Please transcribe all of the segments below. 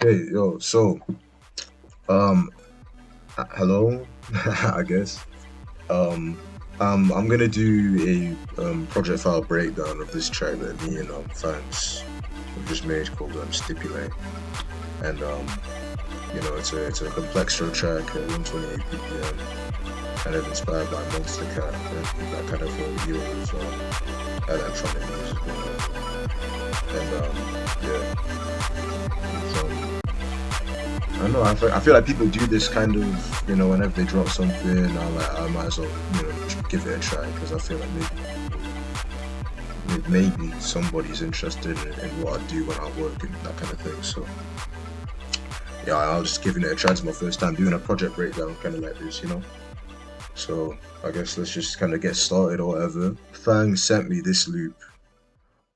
Hey, yo, um, hello, I guess. Um, I'm gonna do a project file breakdown of this track that me and fans have just made called Stipulate, and it's a complextro track at 128 BPM, kind of inspired by Monster Cat and that kind of era of electronic music, and yeah. I don't know. I feel like people do this kind of, whenever they drop something, I might as well, give it a try because I feel like maybe somebody's interested in what I do when I work and that kind of thing. So yeah, I'll just giving it a try. It's my first time doing a project breakdown, kind of like this. So I guess let's just kind of get started or whatever. Fang sent me this loop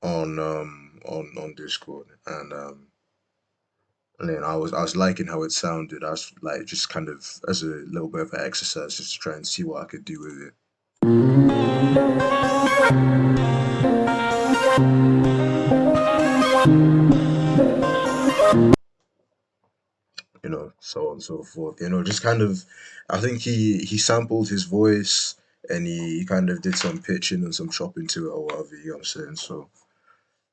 on Discord, and then I was liking how it sounded. I was like just kind of as a little bit of an exercise, just to try and see what I could do with it. So on and so forth. Just kind of, I think he sampled his voice and he kind of did some pitching and some chopping to it or whatever. You know what I'm saying? So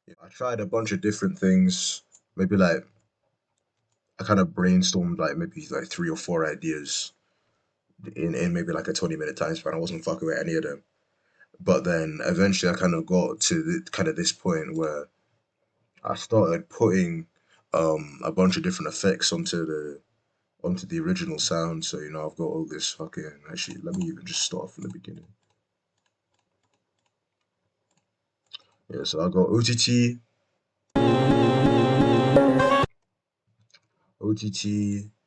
yeah, I tried a bunch of different things. Maybe like I kind of brainstormed like maybe like three or four ideas in maybe like a 20-minute time span. I wasn't fucking with any of them. But then eventually I kind of got to kind of this point where I started putting a bunch of different effects onto the original sound. So I've got all this fucking. Actually, let me even just start from the beginning. Yeah, so I got OTT,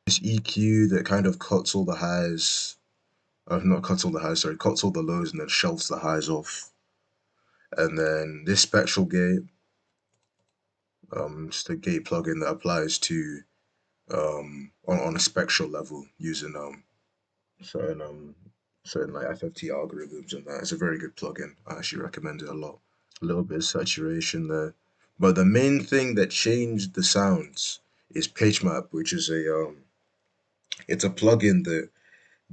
this EQ that kind of cuts all the highs. Not cuts all the highs. Sorry, cuts all the lows and then shelves the highs off. And then this spectral gate, just a gate plugin that applies to on a spectral level using certain um certain like FFT algorithms and that. It's a very good plugin. I actually recommend it a lot. A little bit of saturation there. But the main thing that changed the sounds is PitchMap, which is it's a plugin that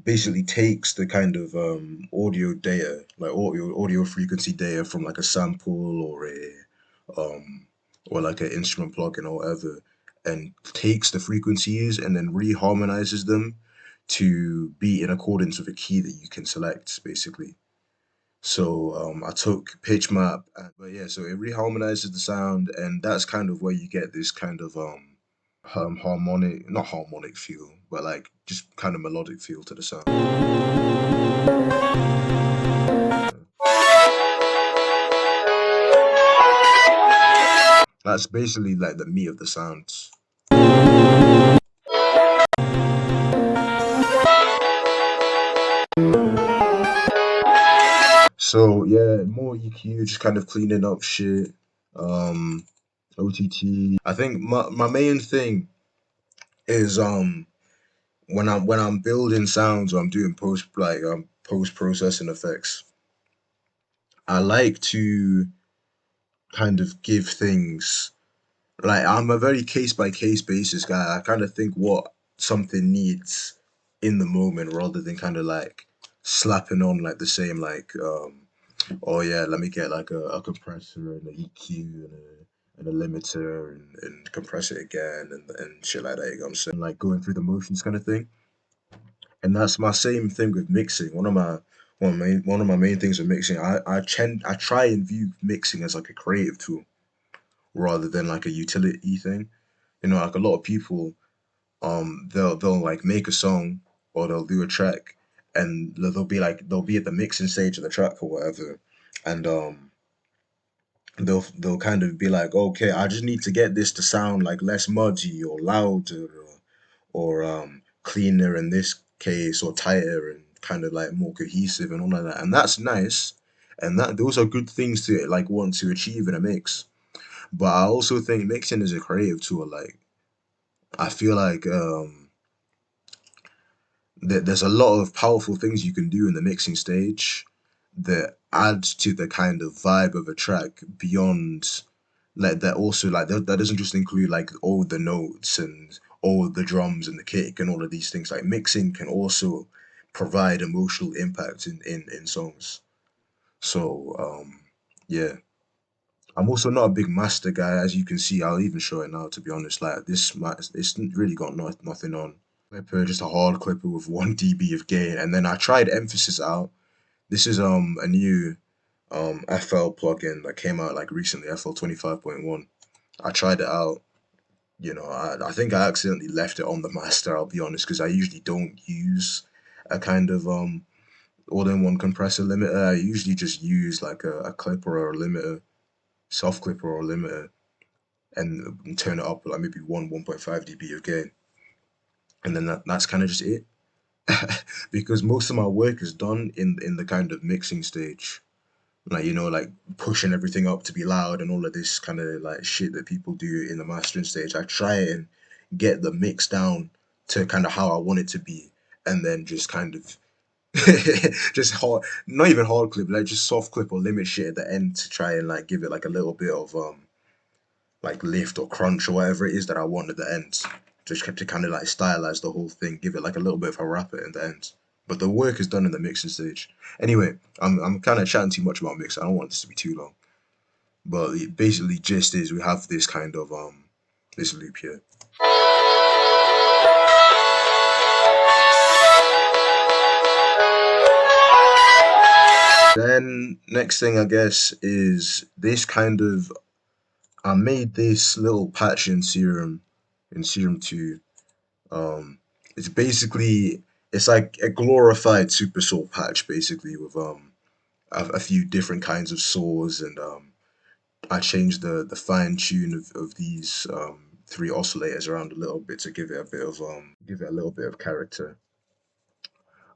basically takes the kind of audio data, like audio frequency data from like a sample um or like an instrument plugin or whatever, and takes the frequencies and then reharmonizes them to be in accordance with a key that you can select, basically. So I took pitch map, but yeah, so it reharmonizes the sound, and that's kind of where you get this kind of harmonic, not harmonic feel, but like just kind of melodic feel to the sound. That's basically like the meat of the sounds. So yeah, more EQ, just kind of cleaning up shit. Um, OTT. I think my main thing is when I'm building sounds or I'm doing post processing effects, I like to kind of give things like I'm a very case by case basis guy. I kind of think what something needs in the moment rather than kind of like slapping on like the same like oh yeah, let me get like a compressor and a EQ and a limiter and compress it again and shit like that. You know what I'm saying? Like going through the motions kind of thing. And that's my same thing with mixing. One of my main things with mixing, I try and view mixing as like a creative tool rather than like a utility thing. Like a lot of people, they'll like make a song or they'll do a track, and they'll be at the mixing stage of the track or whatever, and they'll kind of be like, okay, I just need to get this to sound like less muddy or louder or cleaner in this case or tighter and kind of like more cohesive and all of that. And that's nice. And that those are good things to like want to achieve in a mix. But I also think mixing is a creative tool. Like I feel like there's a lot of powerful things you can do in the mixing stage that add to the kind of vibe of a track beyond like that also like that doesn't just include like all the notes and all the drums and the kick and all of these things. Like mixing can also provide emotional impact in songs. So yeah. I'm also not a big master guy, as you can see. I'll even show it now. To be honest, like it's really got nothing on. Clipper, just a hard clipper with 1 dB of gain, and then I tried emphasis out. This is a new FL plugin that came out like recently, FL 25.1. I tried it out. I think I accidentally left it on the master. I'll be honest, because I usually don't use a kind of all-in-one compressor limiter. I usually just use like a clipper or a limiter, soft clipper or a limiter, and turn it up like maybe 1.5 dB of gain, and then that's kind of just it. Because most of my work is done in the kind of mixing stage, like like pushing everything up to be loud and all of this kind of like shit that people do in the mastering stage. I try and get the mix down to kind of how I want it to be, and then just kind of just hard, not even hard clip, like just soft clip or limit shit at the end to try and like give it like a little bit of like lift or crunch or whatever it is that I want at the end. Just to kind of like stylize the whole thing, give it like a little bit of a rapper in the end. But the work is done in the mixing stage. Anyway, I'm kind of chatting too much about mix. I don't want this to be too long. But basically, gist is we have this kind of this loop here. Then next thing I guess is this kind of I made this little patch in Serum 2. Um, it's basically it's like a glorified Super Saw patch, basically with a few different kinds of saws, and I changed the fine tune of these three oscillators around a little bit to give it a bit of give it a little bit of character.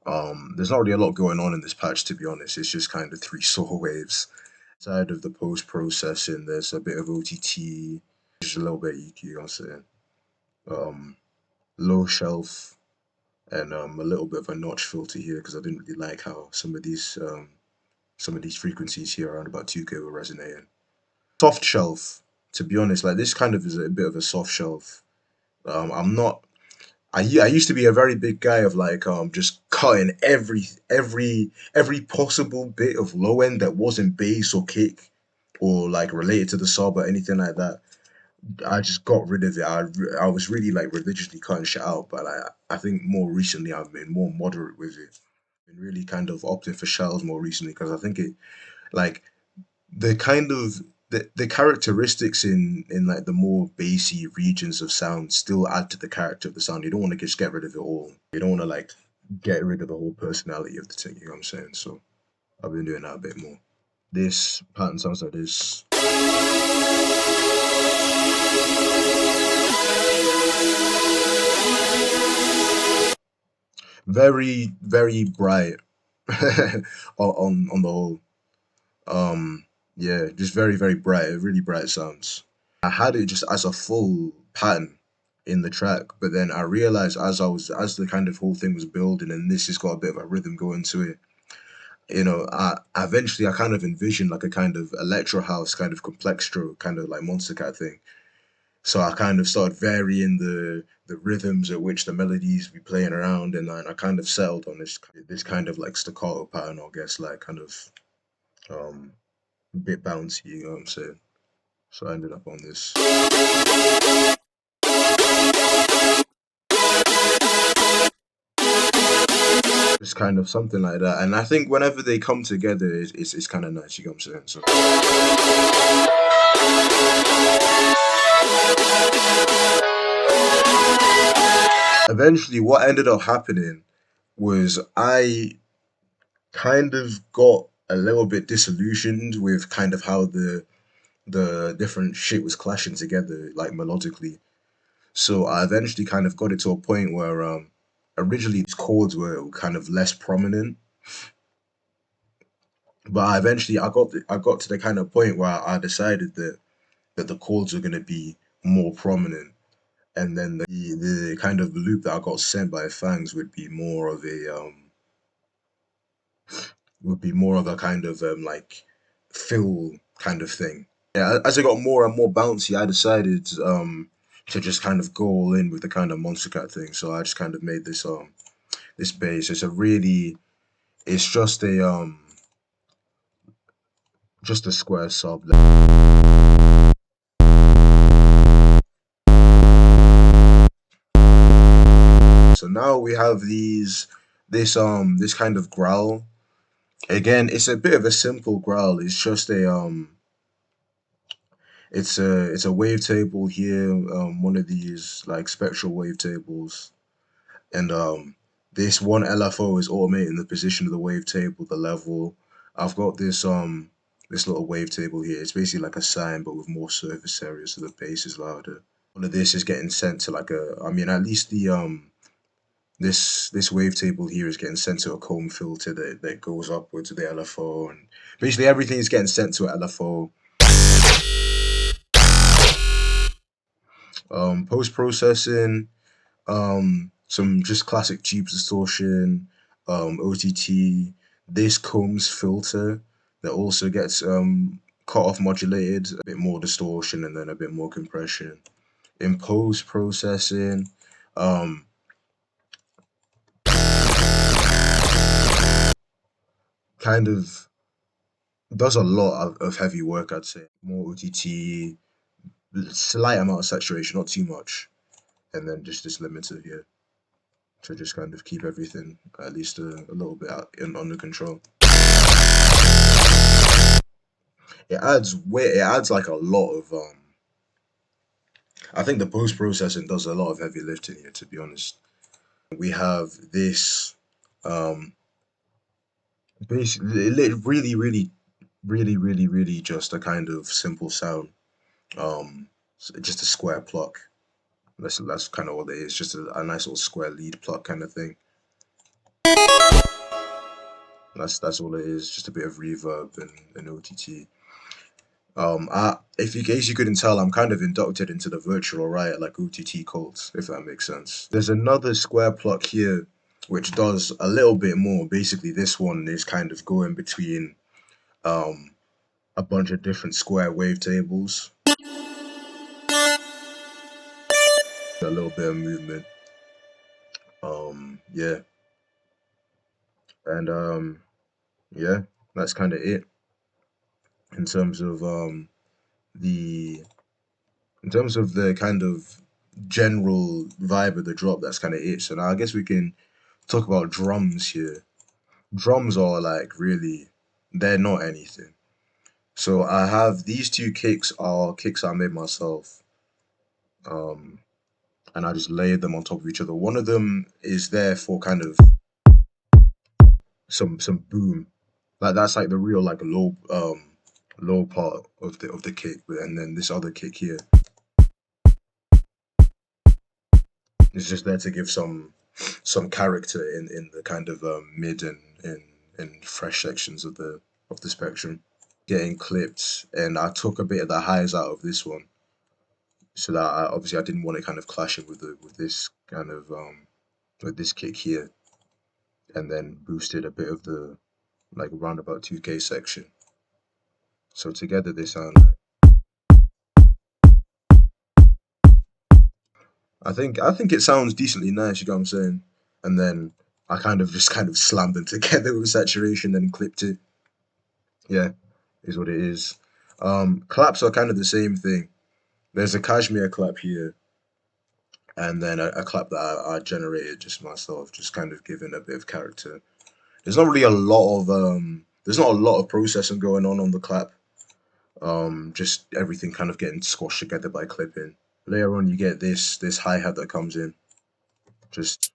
There's not really a lot going on in this patch, to be honest. It's just kind of three saw waves. Side of the post processing, there's a bit of OTT, just a little bit of EQ, I'm saying. Um, Low shelf, and a little bit of a notch filter here because I didn't really like how some of these frequencies here around about 2K were resonating. Soft shelf, to be honest, like this kind of is a bit of a soft shelf. I'm not. I used to be a very big guy of like just cutting every possible bit of low end that wasn't bass or kick or like related to the sub or anything like that. I just got rid of it. I was really like religiously cutting shit out, but I think more recently I've been more moderate with it. Been really kind of opting for shells more recently because I think it like the kind of the characteristics in like the more bassy regions of sound still add to the character of the sound. You don't want to just get rid of it all. You don't want to like get rid of the whole personality of the thing. You know what I'm saying? So I've been doing that a bit more. This pattern sounds like this. Very bright on the whole. Yeah, just very bright, really bright sounds. I had it just as a full pattern in the track, but then I realized as the kind of whole thing was building and this has got a bit of a rhythm going to it, I eventually I kind of envisioned like a kind of electro house kind of complextro kind of like monster cat thing. So I kind of started varying the rhythms at which the melodies be playing around, and I kind of settled on this kind of like staccato pattern, I guess, like kind of um a bit bouncy, you know what I'm saying? So I ended up on this. It's kind of something like that, and I think whenever they come together, it's kind of nice. You know what I'm saying? So eventually, what ended up happening was I kind of got a little bit disillusioned with kind of how the different shit was clashing together, like melodically. So I eventually kind of got it to a point where originally these chords were kind of less prominent, but I got to the kind of point where I decided that the chords were gonna be more prominent, and then the kind of loop that I got sent by Fangs would be more of a kind of like fill kind of thing. Yeah, as it got more and more bouncy, I decided to just kind of go all in with the kind of Monster Cat thing. So I just kind of made this bass. It's just a square sub. So now we have this kind of growl. Again, it's a bit of a simple growl. It's a wavetable here, one of these like spectral wavetables, and this one LFO is automating the position of the wavetable, the level. I've got this little wavetable here. It's basically like a sine but with more surface area, so the bass is louder. All of this is getting sent to like I mean, at least this wavetable here is getting sent to a comb filter that goes upwards to the LFO, and basically everything is getting sent to an LFO. Post processing, some just classic tube distortion, OTT, this combs filter that also gets cut off modulated, a bit more distortion and then a bit more compression. In post processing, kind of does a lot of heavy work, I'd say. More OTT, slight amount of saturation, not too much, and then just this limiter here to just kind of keep everything at least a little bit under control. It adds like a lot of I think the post processing does a lot of heavy lifting here, to be honest. We have this basically really just a kind of simple sound. Just a square pluck. That's kind of all it is, just a nice little square lead pluck kind of thing. That's all it is, just a bit of reverb and OTT. In case you couldn't tell, I'm kind of inducted into the virtual riot like OTT cult, if that makes sense. There's another square pluck here, which does a little bit more. Basically, this one is kind of going between a bunch of different square wavetables. A little bit of movement. Yeah. And yeah, that's kind of it in terms of the kind of general vibe of the drop. That's kind of it. So now I guess we can talk about drums here. Drums are like really, they're not anything. So I have these two kicks are kicks I made myself. And I just layered them on top of each other. One of them is there for kind of some boom. Like that's like the real like low part of the kick, and then this other kick here is just there to give some character in the kind of mid and fresh sections of the spectrum. Getting clipped, and I took a bit of the highs out of this one, so that obviously I didn't want it kind of clashing with this kind of with this kick here, and then boosted a bit of the like around about 2K section. So together they sound like, I think it sounds decently nice, you know what I'm saying? And then I kind of slammed them together with saturation and clipped it. Yeah, is what it is. Claps are kind of the same thing. There's a cashmere clap here, and then a clap that I generated just myself, just kind of giving a bit of character. There's not really a lot of there's not a lot of processing going on the clap. Just everything kind of getting squashed together by clipping. Later on, you get this hi-hat that comes in, just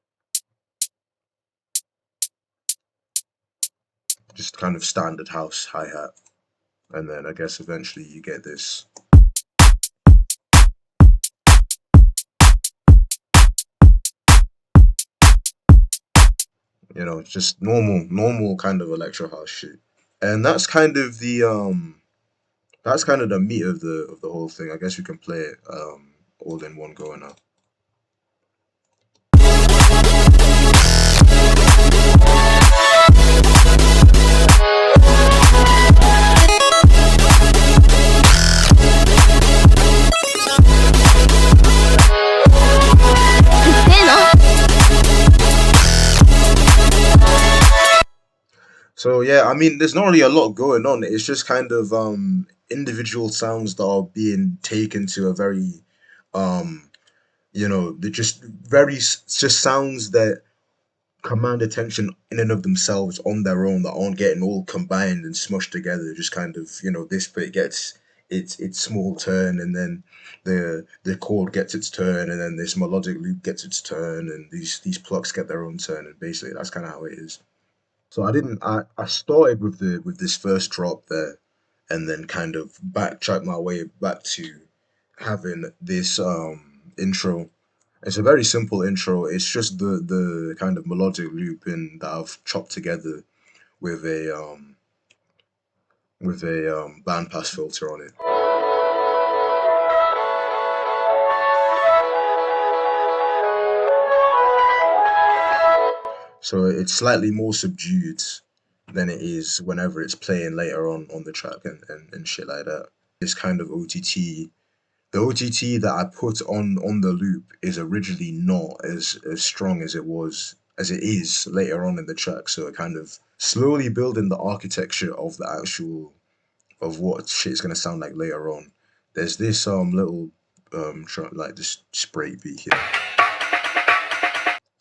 kind of standard house hi-hat, and then I guess eventually you get this. You know, just normal kind of electro house shit, and that's kind of the meat of the whole thing. I guess we can play it all in one go now. So yeah, I mean, there's not really a lot going on. It's just kind of individual sounds that are being taken to a very um they're just just sounds that command attention in and of themselves on their own that aren't getting all combined and smushed together. Just kind of, this bit gets its small turn, and then the chord gets its turn, and then this melodic loop gets its turn, and these plucks get their own turn, and basically that's kind of how it is. So I started with the with this first drop there, and then kind of backtracked my way back to having this intro. It's a very simple intro. It's just the kind of melodic looping that I've chopped together with a bandpass filter on it. So it's slightly more subdued than it is whenever it's playing later on the track and shit like that. This kind of OTT, the OTT that I put on the loop is originally not as strong as it is later on in the track. So it kind of slowly building the architecture of the actual of what shit's gonna sound like later on. There's this little like this spray beat here.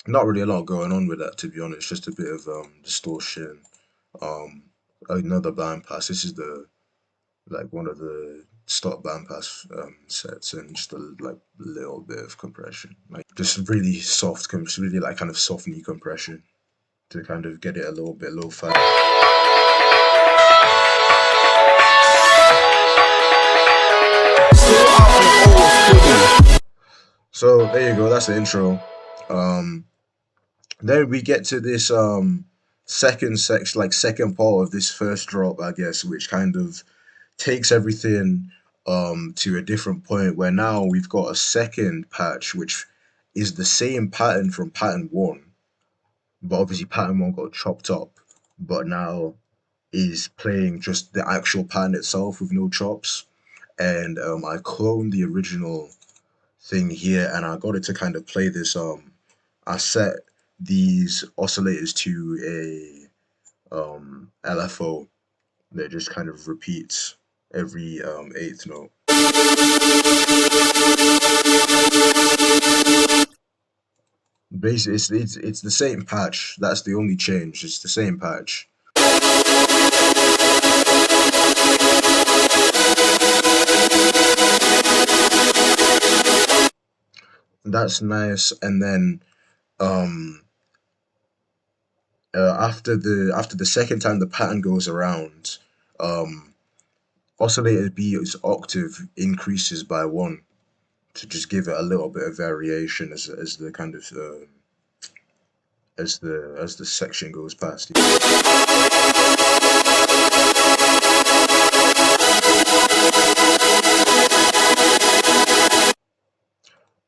Not really a lot going on with that, to be honest. Just a bit of distortion. Um, Another band pass. This is the like one of the stop band pass sets, and just a like little bit of compression, like just really soft, really like kind of softeny compression to kind of get it a little bit low-fi. So there you go. That's the intro. Um, then we get to this second section, like second part of this first drop, I guess, which kind of takes everything to a different point where now we've got a second patch which is the same pattern from pattern one, but obviously pattern one got chopped up, but now is playing just the actual pattern itself with no chops. And I cloned the original thing here, and I got it to kind of play this. I set these oscillators to a LFO that just kind of repeats every eighth note. Basically, it's the same patch. That's the only change. It's the same patch. That's nice. And then um, after the second time the pattern goes around, um, oscillator B's octave increases by one to just give it a little bit of variation as the kind of as the section goes past.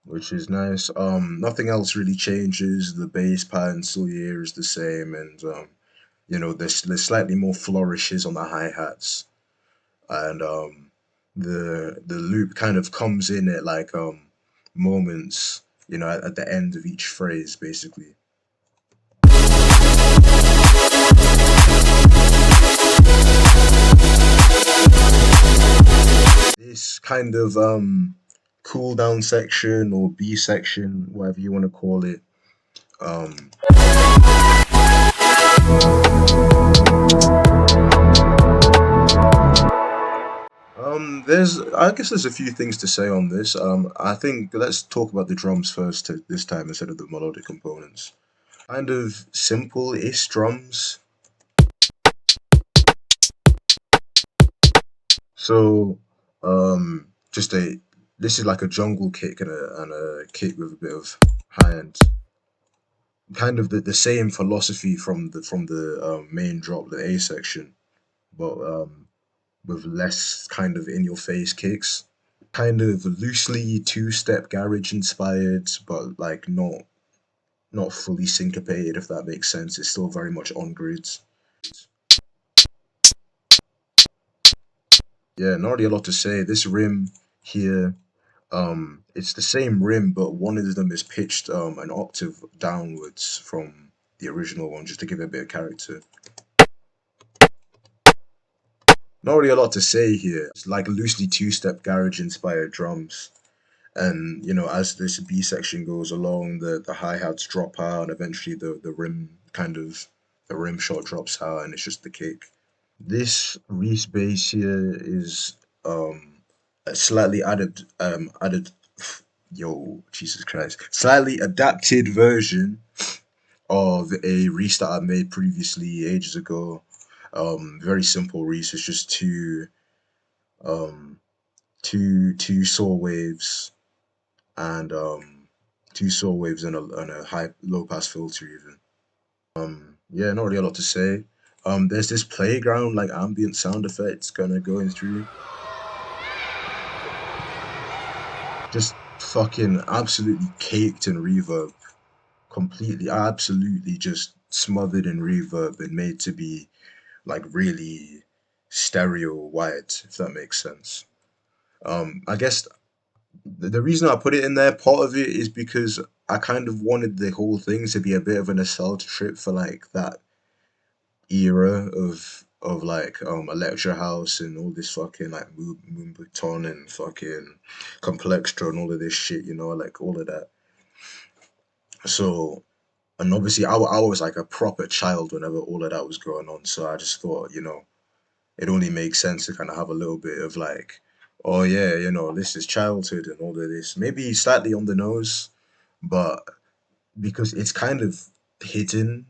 Which is nice. Nothing else really changes. The bass pattern still here is the same, and there's slightly more flourishes on the hi hats, and the loop kind of comes in at like moments, at the end of each phrase, basically. This kind of cool down section or B section, whatever you want to call it. Um, I guess there's a few things to say on this. I think let's talk about the drums first this time instead of the melodic components. Kind of simple-ish drums. So, just this is like a jungle kick and a kick with a bit of high end. Kind of the same philosophy from the main drop, the A section, but with less kind of in your face kicks. Kind of loosely two-step garage inspired, but like not fully syncopated, if that makes sense. It's still very much on grids. Yeah, not really a lot to say. This rim here, it's the same rim, but one of them is pitched an octave downwards from the original one, just to give it a bit of character. Not really a lot to say here. It's like loosely two-step garage inspired drums. And as this B section goes along, the hi-hats drop out and eventually the rim shot drops out and it's just the kick. This Reese bass here is a slightly added yo, Jesus Christ. Slightly adapted version of a Reese that I made previously ages ago. Very simple Reese. It's just um two saw waves and two saw waves and a high low pass filter even. Yeah, not really a lot to say. There's this playground like ambient sound effects kind of going through. Just fucking absolutely caked in reverb. Completely, absolutely just smothered in reverb and made to be like really stereo wide, if that makes sense. I guess the reason I put it in there, part of it is because I kind of wanted the whole thing to be a bit of a nostalgia trip for like that era of like Electro House and all this fucking like Moonbaton and fucking Complextra and all of this shit, like all of that. So, and obviously I was like a proper child whenever all of that was going on. So I just thought, it only makes sense to kind of have a little bit of like, oh yeah, this is childhood and all of this. Maybe slightly on the nose, but because it's kind of hidden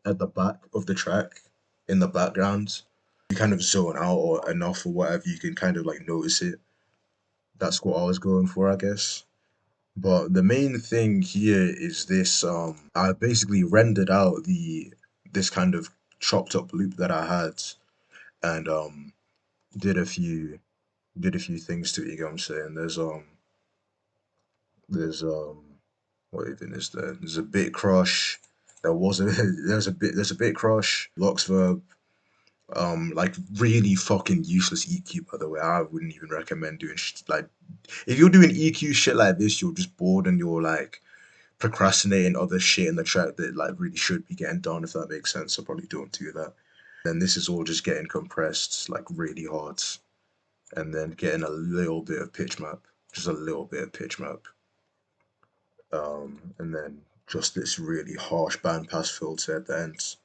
at the back of the track in the background, you kind of zone out or enough or whatever, you can kind of like notice it. That's what I was going for, I guess. But the main thing here is this I basically rendered out the this kind of chopped up loop that I had and did a few did a few things to it, you know what I'm saying? There's what even is there? There's a bit crush. There was a there's a bit crush, Locks verb, like really fucking useless EQ by the way. I wouldn't even recommend doing like if you're doing EQ shit like this, you're just bored and you're like procrastinating other shit in the track that like really should be getting done, if that makes sense. So probably don't do that. And this is all just getting compressed like really hard and then getting a little bit of pitch map, just a little bit of pitch map, and then just this really harsh bandpass filter at the end.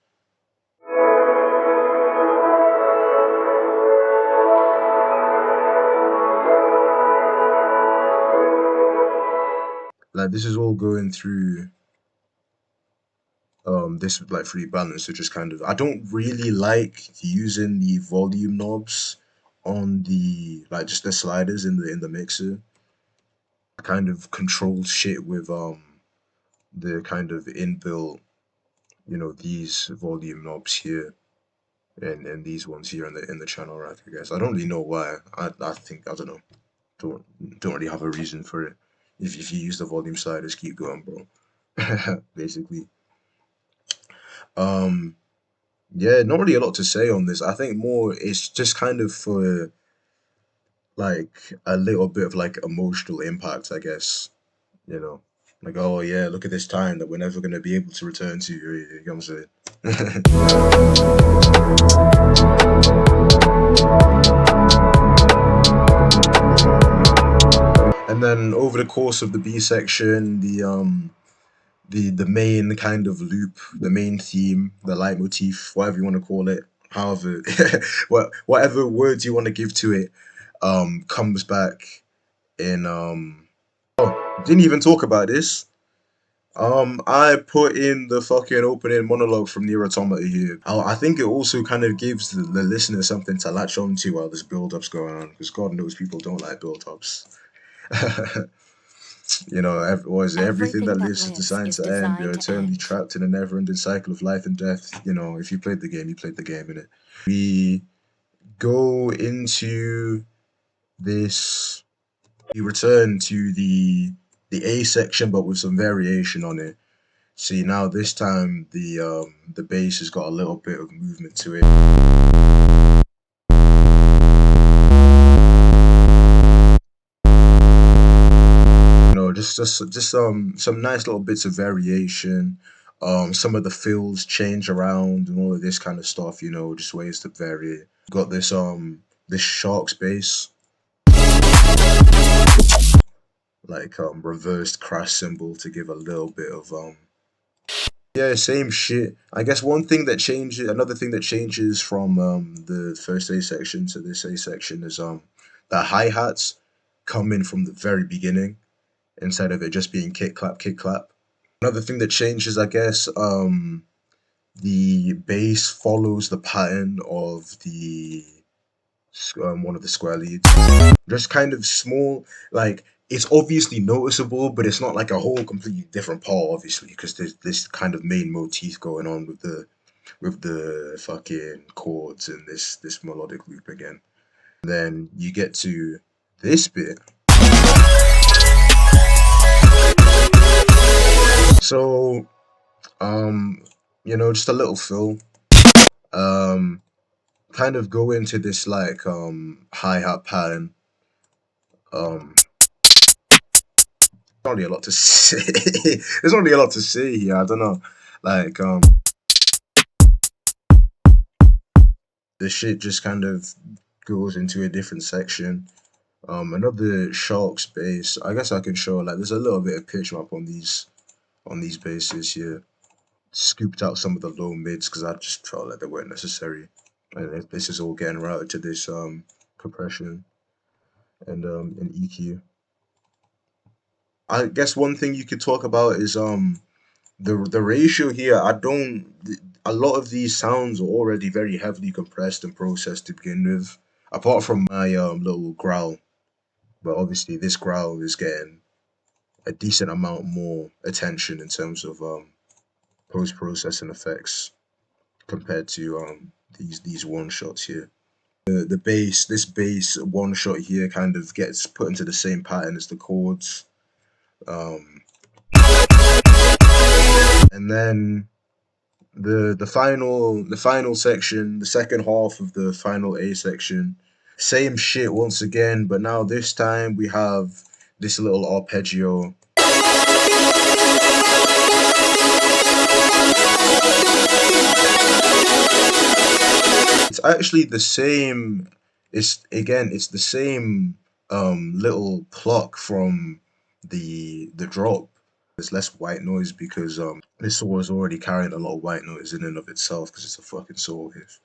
Like this is all going through this like free balance to just kind of I don't really like using the volume knobs on the like just the sliders in the mixer. I kind of control shit with the kind of inbuilt, these volume knobs here and these ones here in the channel rack, I guess. I don't really know why. I think I don't know. Don't really have a reason for it. If you use the volume sliders, keep going, bro. Basically. Um yeah, not really a lot to say on this. I think more it's just kind of for like a little bit of like emotional impact, I guess. You know. Like, oh yeah, look at this time that we're never gonna be able to return to. You know what I'm saying? And then over the course of the B section, the main kind of loop, the main theme, the leitmotif, whatever you want to call it, however, whatever words you want to give to it, comes back in. Oh, didn't even talk about this. I put in the fucking opening monologue from Near Automata here. I think it also kind of gives the listener something to latch on to while this build-up's going on, because God knows people don't like build-ups. Everything that lives is designed to end. You're eternally trapped in a never-ending cycle of life and death. If you played the game, you played the game, innit? We go into this. We return to the A section, but with some variation on it. See, now this time the bass has got a little bit of movement to it. Just some nice little bits of variation. Some of the fills change around and all of this kind of stuff. Just ways to vary it. Got this shark's bass, like reversed crash cymbal to give a little bit of yeah, same shit. I guess another thing that changes from the first A section to this A section is the hi-hats come in from the very beginning instead of it just being kick clap kick clap. Another thing that changes, I guess, the bass follows the pattern of the one of the square leads. Just kind of small, like it's obviously noticeable, but it's not like a whole completely different part, obviously, because there's this kind of main motif going on with the fucking chords and this melodic loop again. And then you get to this bit. So, just a little fill. Kind of go into this like hi-hat pattern. Not really a lot to say. There's not really a lot to say here. I don't know. Like the shit just kind of goes into a different section. Another shark's bass. I guess I can show like there's a little bit of pitch up on these basses here. Scooped out some of the low mids because I just felt like they weren't necessary. And this is all getting routed to this compression and EQ. I guess one thing you could talk about is the ratio here. A lot of these sounds are already very heavily compressed and processed to begin with, apart from my little growl. But obviously this growl is getting a decent amount more attention in terms of post-processing effects compared to these one shots here. This bass one shot here kind of gets put into the same pattern as the chords. And then the final section, the second half of the final A section, same shit once again, but now this time we have this little arpeggio. It's actually the same. It's the same little pluck from the drop. There's less white noise because this saw is already carrying a lot of white noise in and of itself because it's a fucking saw wave.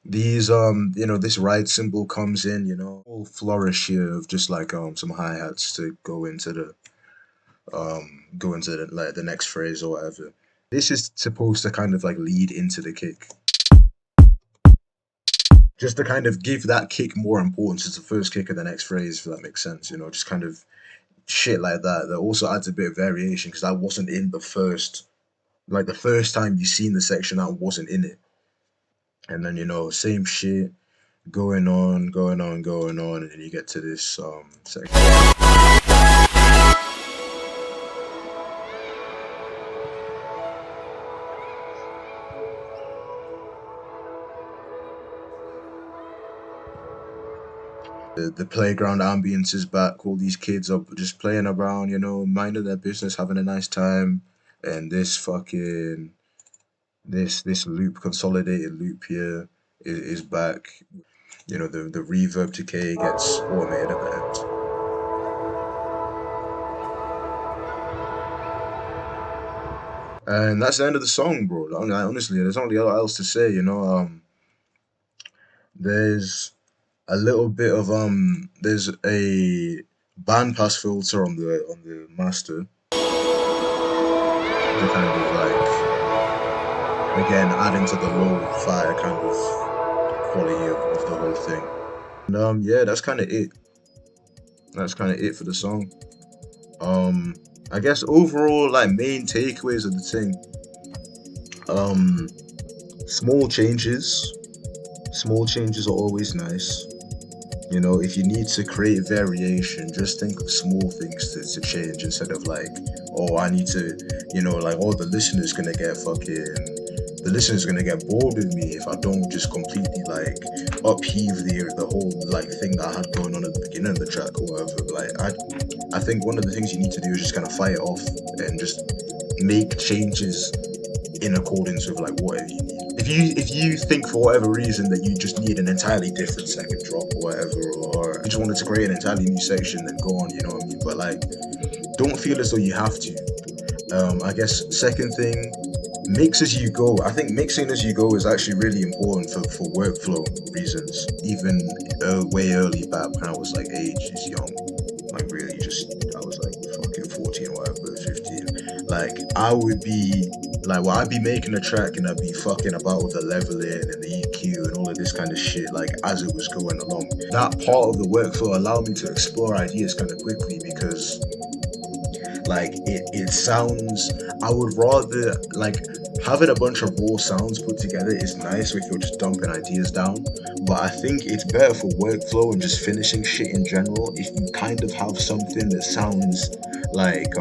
These this ride cymbal comes in, whole flourish here of just like some hi-hats to go into the like the next phrase or whatever. This is supposed to kind of like lead into the kick. Just to kind of give that kick more importance as the first kick of the next phrase, if that makes sense, just kind of shit like that. That also adds a bit of variation because that wasn't in the first time you seen the section, that wasn't in it. And then, same shit going on, and then you get to this section. The playground ambience is back. All these kids are just playing around, minding their business, having a nice time. And this fucking this consolidated loop here is back. The reverb decay gets automated at the end. And that's the end of the song, bro. Honestly, there's not really a lot else to say, There's a little bit of there's a bandpass filter on the master. To kind of like again adding to the low fire kind of quality of the whole thing. And yeah, that's kind of it. That's kind of it for the song. I guess overall like main takeaways of the thing. Small changes. Small changes are always nice. If you need to create variation, just think of small things to change instead of like, oh, I need to, the listener's gonna get bored with me if I don't just completely like upheave the whole like thing that I had going on at the beginning of the track or whatever. Like I think one of the things you need to do is just kind of fight it off and just make changes in accordance with like whatever you need. If you think for whatever reason that you just need an entirely different second drop or whatever, or you just wanted to create an entirely new section, then go on, you know what I mean? But like, don't feel as though you have to. I guess second thing, mix as you go. I think mixing as you go is actually really important for workflow reasons. Even way early back when I was like ages young, like really just, I was like fucking 14 or whatever, 15. Like I would be like, well, I'd be making a track and I'd be fucking about with the leveling and the EQ and all of this kind of shit, like as it was going along. That part of the workflow allowed me to explore ideas kind of quickly, because like it sounds, I would rather like having a bunch of raw sounds put together is nice if you're just dumping ideas down, but I think it's better for workflow and just finishing shit in general if you kind of have something that sounds like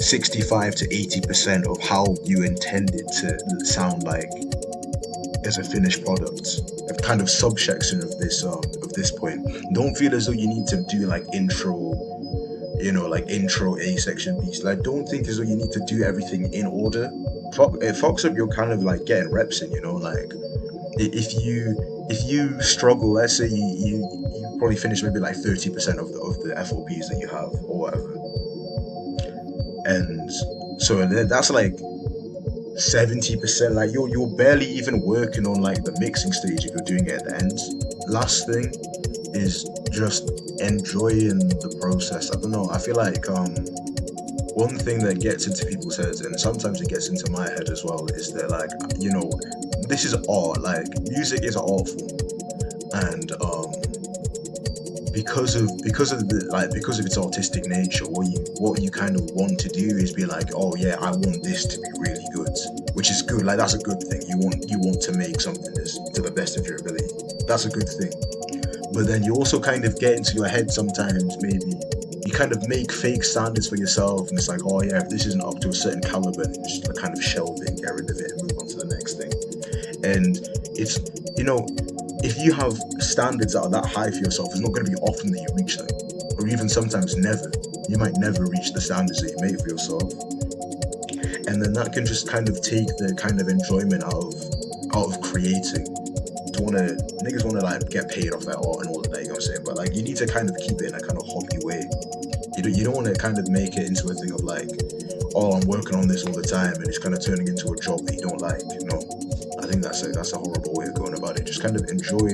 65 to 80% of how you intend it to sound like as a finished product, a kind of subsection of this point. Don't feel as though you need to do like intro, you know, like intro A section beats. Like, don't think as though you need to do everything in order. It fucks up your kind of like getting reps in, you know. Like if you struggle, let's say you probably finish maybe like 30% of the FOPs that you have or whatever, and so that's like 70%. Like you're barely even working on like the mixing stage if you're doing it at the end. Last thing is just enjoying the process. I don't know, I feel like one thing that gets into people's heads, and sometimes it gets into my head as well, is that like, you know, this is art. Like music is an art form, and because of its artistic nature, what you kind of want to do is be like, oh yeah, I want this to be really good, which is good. Like that's a good thing. You want to make something that's to the best of your ability. That's a good thing. But then you also kind of get into your head sometimes, maybe you kind of make fake standards for yourself, and it's like, oh yeah, if this isn't up to a certain caliber, then just like kind of shelve it, get rid of it, and move on to the next thing. And it's, you know, if you have standards that are that high for yourself, it's not going to be often that you reach them, or even sometimes never. You might never reach the standards that you made for yourself, and then that can just kind of take the kind of enjoyment out of creating. Niggas want to like get paid off that art and all of that, you know what I'm saying? But like, you need to kind of keep it in a kind of hobby way. You don't want to kind of make it into a thing of like, oh, I'm working on this all the time and it's kind of turning into a job that you don't like. No, I think that's a horrible way of going about it. Just kind of enjoy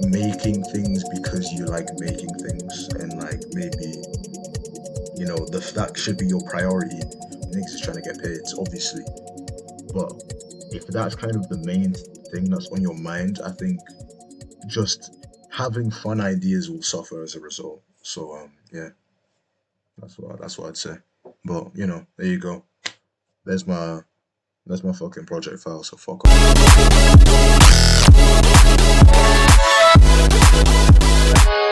making things because you like making things, and like maybe, you know, that should be your priority. Niggas is trying to get paid, obviously, but if that's kind of the main thing that's on your mind, I think just having fun ideas will suffer as a result. So yeah, that's what I'd say. But you know, there you go. That's my fucking project file. So fuck off.